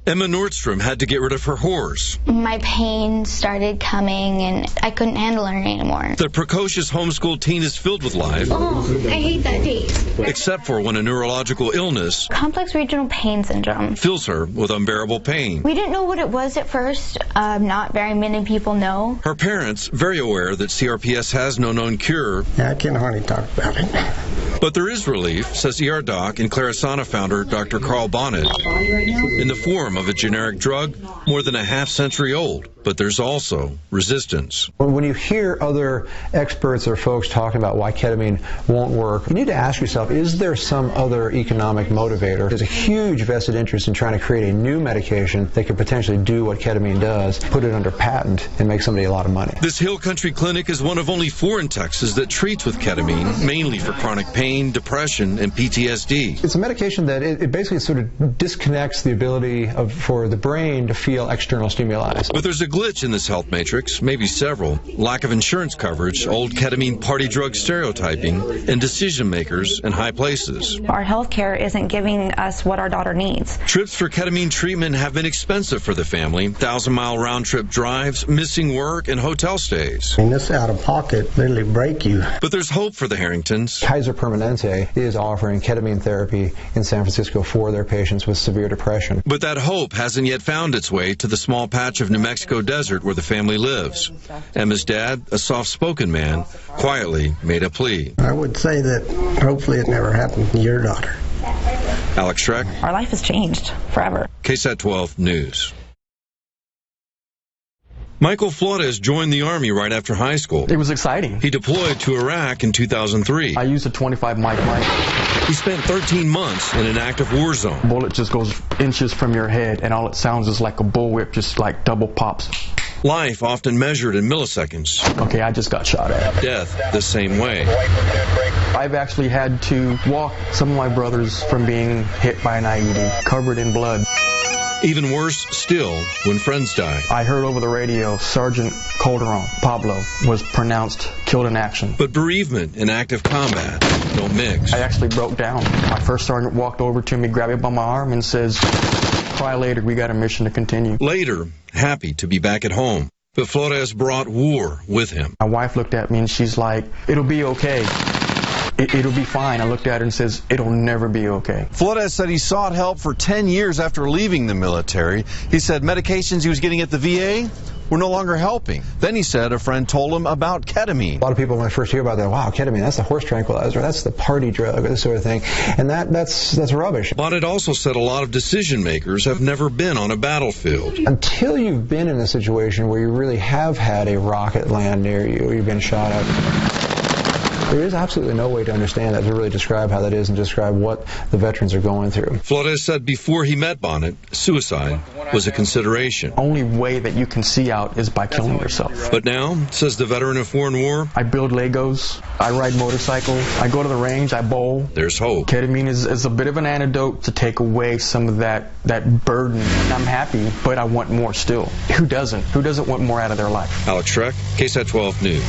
Emma Nordstrom had to get rid of her horse. My pain started coming and I couldn't handle it anymore. The precocious homeschool teen is filled with life. Oh, I hate that taste. Except for when a neurological illness, Complex regional pain syndrome, fills her with unbearable pain. We didn't know what it was at first. Not very many people know. Her parents, very aware that CRPS has no known cure. I can hardly talk about it. But there is relief, says ER doc and Clarisana founder Dr. Carl Bonnet, in the form of a generic drug more than a half-century old. But there's also resistance. When you hear other experts or folks talking about why ketamine won't work, you need to ask yourself, is there some other economic motivator? There's a huge vested interest in trying to create a new medication that could potentially do what ketamine does, put it under patent, and make somebody a lot of money. This Hill Country clinic is one of only 4 in Texas that treats with ketamine, mainly for chronic pain, depression, and PTSD. It's a medication that it basically sort of disconnects the ability for the brain to feel external stimuli. But there's a glitch in this health matrix, maybe several: lack of insurance coverage, old ketamine party drug stereotyping, and decision makers in high places. Our health care isn't giving us what our daughter needs. Trips for ketamine treatment have been expensive for the family. 1,000-mile round-trip drives, missing work, and hotel stays. And this out of pocket literally break you. But there's hope for the Harringtons. Kaiser Permanente is offering ketamine therapy in San Francisco for their patients with severe depression. But that hope hasn't yet found its way to the small patch of New Mexico desert where the family lives. Emma's dad, a soft-spoken man, quietly made a plea. I would say that hopefully it never happened to your daughter. Alex Schreck. Our life has changed forever. KSAT 12 News. Michael Flores joined the Army right after high school. It was exciting. He deployed to Iraq in 2003. I used a 25 mic. He spent 13 months in an active war zone. Bullet just goes inches from your head, and all it sounds is like a bullwhip, just like double pops. Life often measured in milliseconds. Okay, I just got shot at. Death the same way. I've actually had to walk some of my brothers from being hit by an IED, covered in blood. Even worse still, when friends die. I heard over the radio Sergeant Calderon, Pablo, was pronounced killed in action. But bereavement and active combat don't mix. I actually broke down. My first sergeant walked over to me, grabbed me by my arm, and says, "Cry later, we got a mission to continue." Later, happy to be back at home. But Flores brought war with him. My wife looked at me and she's like, "It'll be okay. It'll be fine." I looked at her and says, "It'll never be okay." Flores said he sought help for 10 years after leaving the military. He said medications he was getting at the VA were no longer helping. Then he said a friend told him about ketamine. A lot of people, when I first hear about that, wow, ketamine, that's the horse tranquilizer, that's the party drug, this sort of thing. And that's rubbish. Bonnet also said a lot of decision makers have never been on a battlefield. Until you've been in a situation where you really have had a rocket land near you, or you've been shot at, there is absolutely no way to understand that, to really describe how that is and describe what the veterans are going through. Flores said before he met Bonnet, suicide was a consideration. Only way that you can see out is by killing yourself. But now, says the veteran of foreign war, I build Legos, I ride motorcycles, I go to the range, I bowl. There's hope. Ketamine is a bit of an antidote to take away some of that burden. I'm happy, but I want more still. Who doesn't? Who doesn't want more out of their life? Alex Schreck, KSAT 12 News.